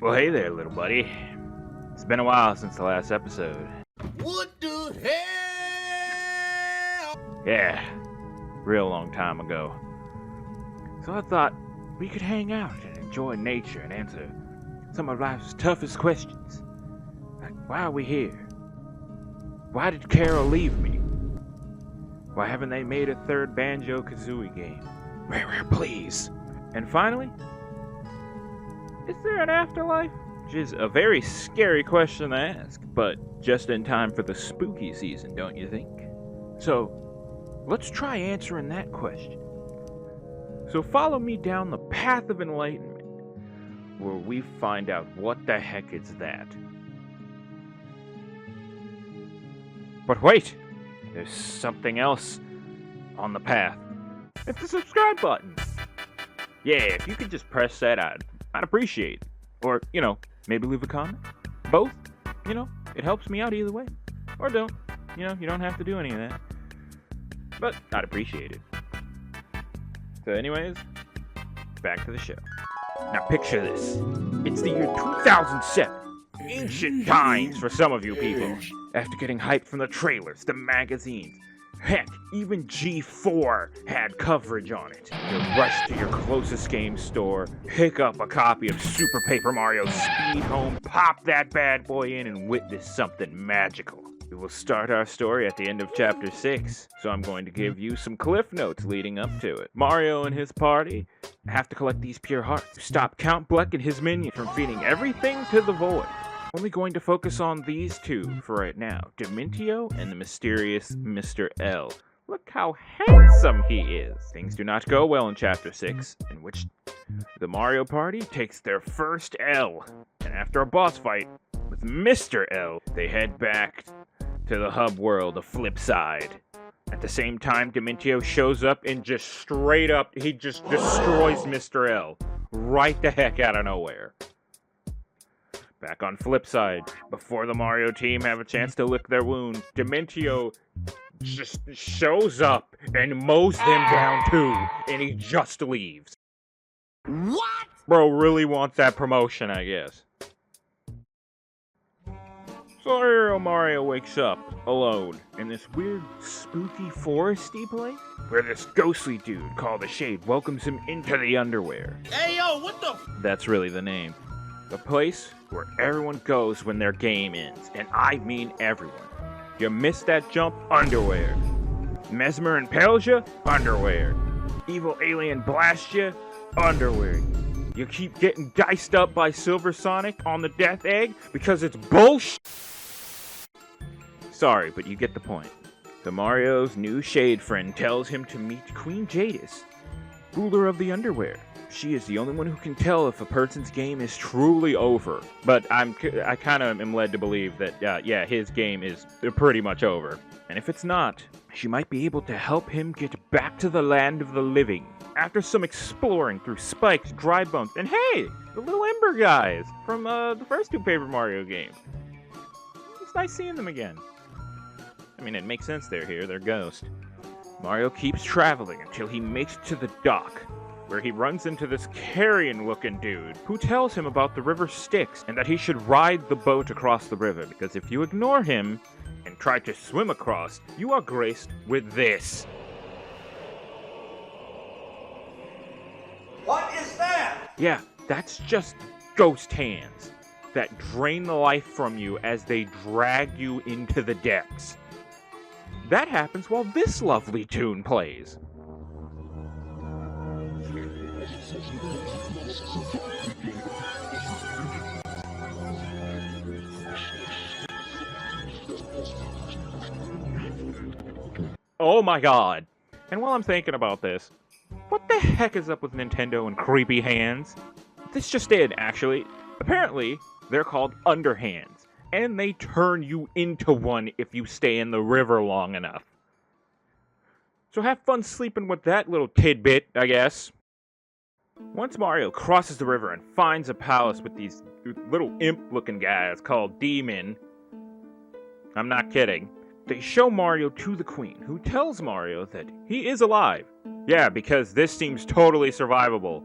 Well, hey there, little buddy. It's been a while since the last episode. What the hell? Yeah, real long time ago. So I thought we could hang out and enjoy nature and answer some of life's toughest questions. Like, why are we here? Why did Carol leave me? Why haven't they made a third Banjo-Kazooie game? Rare, please. And finally, is there an afterlife? Which is a very scary question to ask, but just in time for the spooky season, don't you think? So, let's try answering that question. So follow me down the path of enlightenment, where we find out what the heck is that. But wait! There's something else on the path. It's the subscribe button! Yeah, if you could just press that, I'd appreciate it. Or, maybe leave a comment. Both. It helps me out either way. Or don't. You don't have to do any of that. But I'd appreciate it. So anyways, back to the show. Now picture this. It's the year 2007. Ancient times for some of you people. After getting hyped from the trailers, the magazines, heck, even G4 had coverage on it. You rush to your closest game store, pick up a copy of Super Paper Mario Speed Home, pop that bad boy in, and witness something magical. We will start our story at the end of Chapter 6, so I'm going to give you some cliff notes leading up to it. Mario and his party have to collect these pure hearts to stop Count Bleck and his minions from feeding everything to the void. Only going to focus on these two for right now, Dementio and the mysterious Mr. L. Look how handsome he is. Things do not go well in Chapter 6, in which the Mario Party takes their first L. And after a boss fight with Mr. L, they head back to the hub world of Flipside. At the same time, Dementio shows up and just straight up, he just destroys Mr. L. Right the heck out of nowhere. Back on Flipside, before the Mario team have a chance to lick their wounds, Dementio just shows up and mows them down too, and he just leaves. What? Bro really wants that promotion, I guess. So Hero Mario wakes up alone in this weird, spooky, foresty place, where this ghostly dude called the Shade welcomes him into the Underwhere. Hey, yo, what the That's really the name. The place where everyone goes when their game ends, and I mean everyone. You missed that jump? Underwear. Mesmer impales you? Underwear. Evil alien blasts you? Underwear. You keep getting diced up by Silver Sonic on the Death Egg because it's bullshit? Sorry, but you get the point. The Mario's new Shade friend tells him to meet Queen Jadis, ruler of the Underwear. She is the only one who can tell if a person's game is truly over. But I kind of am led to believe that, his game is pretty much over. And if it's not, she might be able to help him get back to the land of the living. After some exploring through Spike's dry bones, and hey, the little Ember guys from the first two Paper Mario games. It's nice seeing them again. I mean, it makes sense they're here, they're ghosts. Mario keeps traveling until he makes it to the dock, where he runs into this carrion-looking dude who tells him about the river Styx and that he should ride the boat across the river, because if you ignore him and try to swim across, you are graced with this. What is that? Yeah, that's just ghost hands that drain the life from you as they drag you into the depths. That happens while this lovely tune plays. Oh my god. And while I'm thinking about this, what the heck is up with Nintendo and creepy hands? This just did, actually. Apparently, they're called underhands, and they turn you into one if you stay in the river long enough. So have fun sleeping with that little tidbit, I guess. Once Mario crosses the river and finds a palace with these little imp-looking guys called Demon, I'm not kidding, they show Mario to the Queen, who tells Mario that he is alive. Yeah, because this seems totally survivable.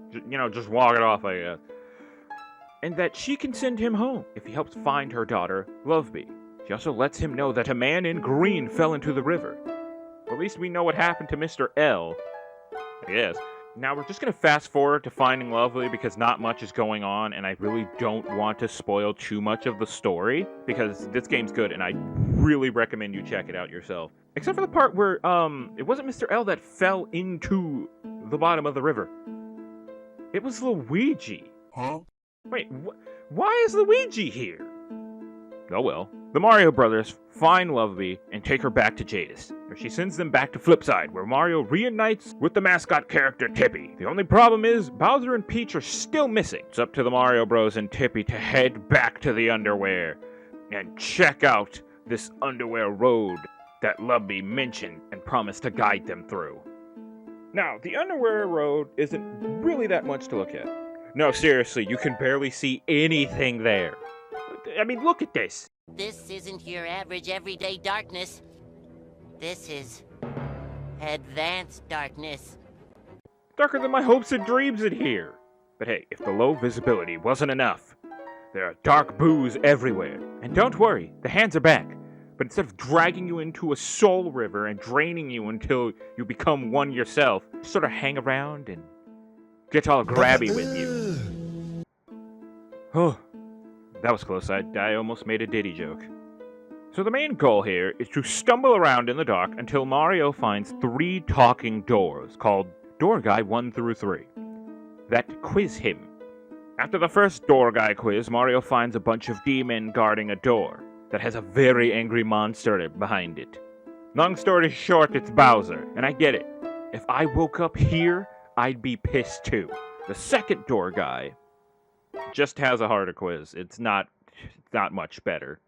Just walk it off, I guess. and that she can send him home if he helps find her daughter, Loveby. She also lets him know that a man in green fell into the river. Well, at least we know what happened to Mr. L, I guess. Now we're just going to fast forward to finding Lovely because not much is going on, and I really don't want to spoil too much of the story because this game's good, and I really recommend you check it out yourself. Except for the part where, it wasn't Mr. L that fell into the bottom of the river. It was Luigi. Huh? Wait, why is Luigi here? Oh well. The Mario brothers find Loveby and take her back to Jadis, where she sends them back to Flipside, where Mario reunites with the mascot character Tippy. The only problem is, Bowser and Peach are still missing. It's up to the Mario Bros and Tippy to head back to the Underwhere and check out this Underwhere road that Loveby mentioned and promised to guide them through. Now, the Underwhere road isn't really that much to look at. No, seriously, you can barely see anything there. I mean, look at this. This isn't your average everyday darkness. This is advanced darkness. Darker than my hopes and dreams in here. But hey, if the low visibility wasn't enough, there are dark boos everywhere. And don't worry, the hands are back. But instead of dragging you into a soul river and draining you until you become one yourself, just sort of hang around and get all grabby with you. Oh, that was close. I almost made a Diddy joke. So the main goal here is to stumble around in the dark until Mario finds 3 talking doors called Door Guy 1 through 3 that quiz him. After the first Door Guy quiz, Mario finds a bunch of demons guarding a door that has a very angry monster behind it. Long story short, it's Bowser, and I get it. If I woke up here, I'd be pissed too. The second Door Guy just has a harder quiz. It's not much better.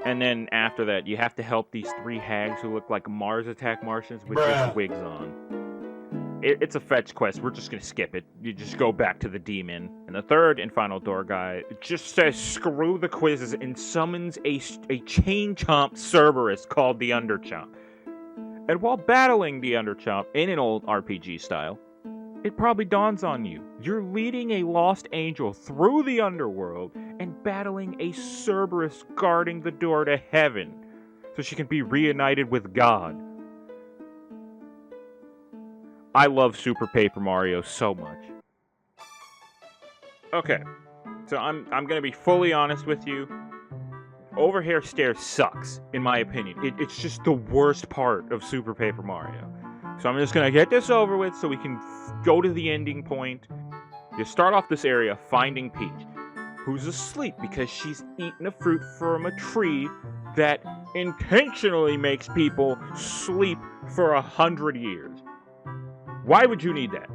And then after that, you have to help these 3 hags who look like Mars Attack Martians with just wigs on. It's a fetch quest. We're just going to skip it. You just go back to the demon. And the third and final Door Guy just says screw the quizzes and summons a chain chomp Cerberus called the Underchomp. And while battling the Underchomp in an old RPG style, it probably dawns on you. You're leading a lost angel through the underworld and battling a Cerberus guarding the door to heaven so she can be reunited with God. I love Super Paper Mario so much. Okay, so I'm gonna be fully honest with you. Overhair Stairs sucks, in my opinion. It's just the worst part of Super Paper Mario. So I'm just gonna get this over with so we can go to the ending point. You start off this area finding Peach, who's asleep because she's eaten a fruit from a tree that intentionally makes people sleep for 100 years. Why would you need that?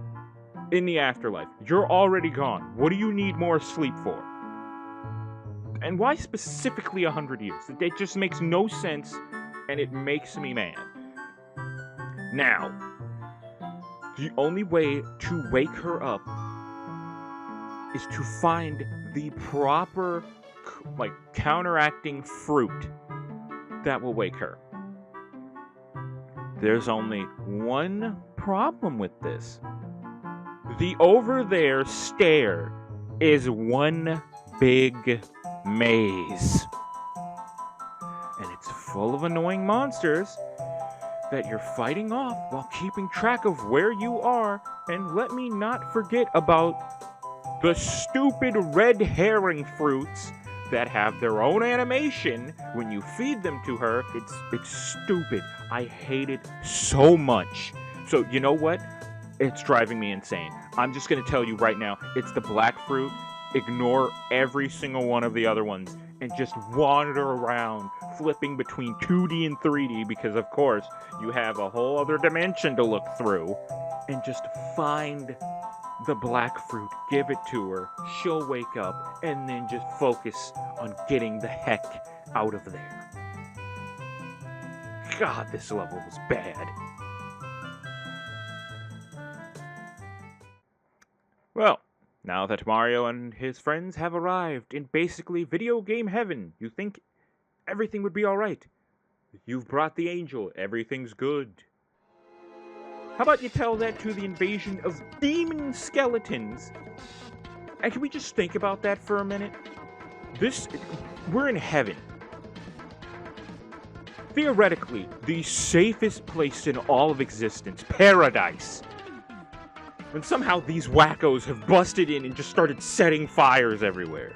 In the afterlife, you're already gone. What do you need more sleep for? And why specifically 100 years? It just makes no sense, and it makes me mad. Now, the only way to wake her up is to find the proper, counteracting fruit that will wake her. There's only one problem with this. The over there stair is one big maze. And it's full of annoying monsters that you're fighting off while keeping track of where you are. And let me not forget about the stupid red herring fruits that have their own animation when you feed them to her. It's stupid. I hate it so much. So you know what? It's driving me insane. I'm just gonna tell you right now, it's the black fruit. Ignore every single one of the other ones and just wander around, flipping between 2D and 3D because of course you have a whole other dimension to look through, and just find the black fruit, give it to her, she'll wake up, and then just focus on getting the heck out of there. God, this level was bad. Well, now that Mario and his friends have arrived in basically video game heaven, you think everything would be alright. You've brought the angel, everything's good. How about you tell that to the invasion of demon skeletons And can we just think about that for a minute? We're in heaven. Theoretically, the safest place in all of existence, paradise. And somehow these wackos have busted in and just started setting fires everywhere.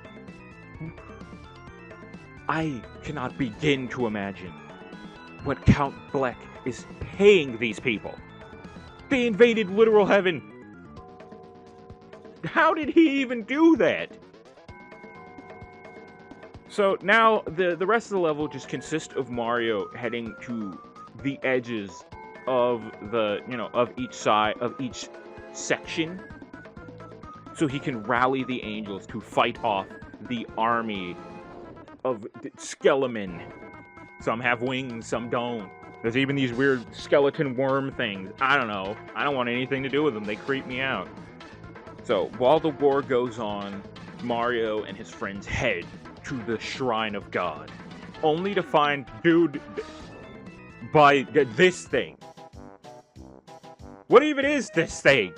I cannot begin to imagine what Count Bleck is paying these people. They invaded literal heaven. How did he even do that? So now the rest of the level just consists of Mario heading to the edges of of each side of each section, so he can rally the angels to fight off the army of Skelemen. Some have wings, some don't. There's even these weird skeleton worm things. I don't know. I don't want anything to do with them. They creep me out. So while the war goes on, Mario and his friends head to the Shrine of God, only to find by this thing. What even is this thing?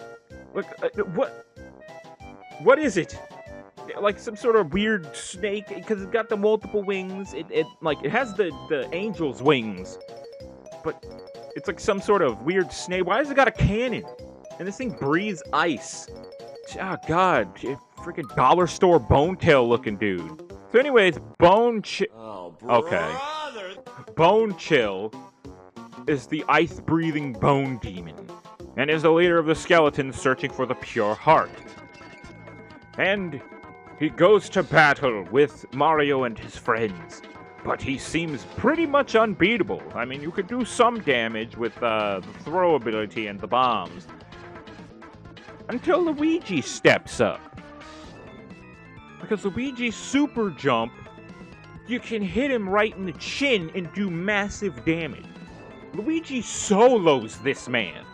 Look, what is it? Like some sort of weird snake, because it's got the multiple wings. It has the angel's wings, but it's like some sort of weird snake. Why has it got a cannon? And this thing breathes ice. Oh god, freaking dollar store bone tail looking dude. So anyways, Bone Chill is the ice-breathing bone demon, and is the leader of the skeletons searching for the pure heart. And he goes to battle with Mario and his friends, but he seems pretty much unbeatable. I mean, you could do some damage with the throw ability and the bombs, until Luigi steps up. Because Luigi's super jump, you can hit him right in the chin and do massive damage. Luigi solos this man.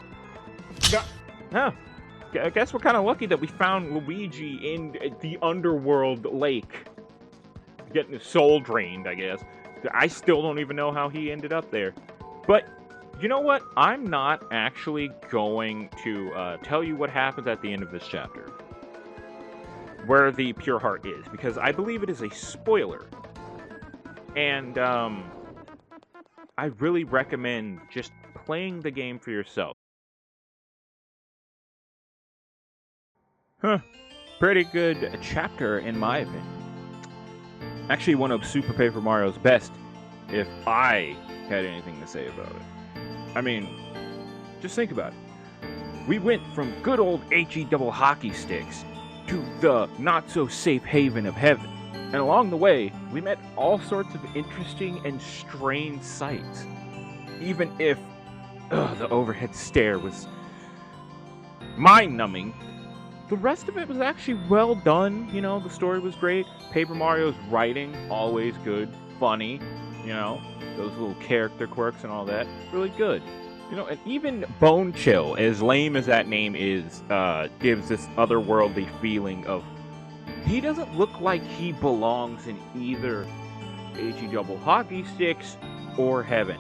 I guess we're kind of lucky that we found Luigi in the Underworld lake. Getting his soul drained, I guess. I still don't even know how he ended up there. But, you know what? I'm not actually going to tell you what happens at the end of this chapter. Where the pure heart is, because I believe it is a spoiler. And I really recommend just playing the game for yourself. Pretty good chapter in my opinion. Actually one of Super Paper Mario's best, if I had anything to say about it. I mean, just think about it. We went from good old H-E double hockey sticks to the not-so-safe haven of heaven. And along the way, we met all sorts of interesting and strange sights. Even if the overhead stare was mind-numbing, the rest of it was actually well done. You know, the story was great. Paper Mario's writing, always good, funny. You know, those little character quirks and all that, really good. You know, and even Bone Chill, as lame as that name is, gives this otherworldly feeling of he doesn't look like he belongs in either H-E double hockey sticks or heaven.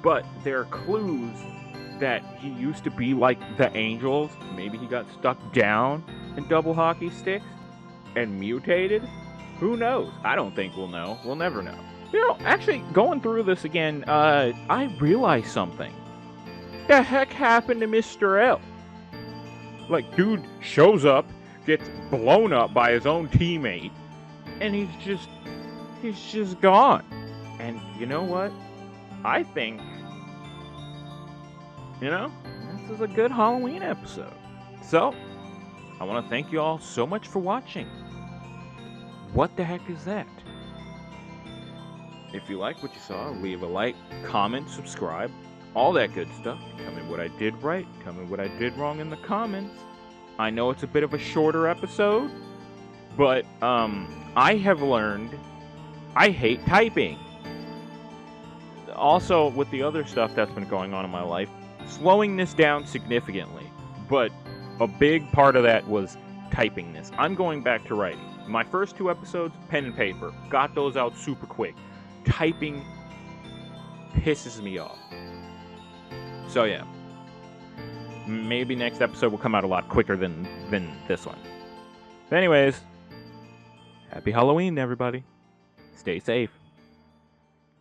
But there are clues that he used to be like the angels. Maybe he got stuck down in double hockey sticks and mutated. Who knows? I don't think we'll know. We'll never know. You know, actually, going through this again, I realized something. The heck happened to Mr. L? Like, dude shows up, gets blown up by his own teammate, and he's just gone. And you know what? I think, you know, this is a good Halloween episode. So, I want to thank you all so much for watching. What the heck is that? If you like what you saw, leave a like, comment, subscribe, all that good stuff. Tell me what I did right, tell me what I did wrong in the comments. I know it's a bit of a shorter episode, but I have learned I hate typing. Also, with the other stuff that's been going on in my life, slowing this down significantly. But a big part of that was typing this. I'm going back to writing. My first 2 episodes, pen and paper. Got those out super quick. Typing pisses me off. So yeah. Maybe next episode will come out a lot quicker than this one. But anyways, happy Halloween, everybody. Stay safe.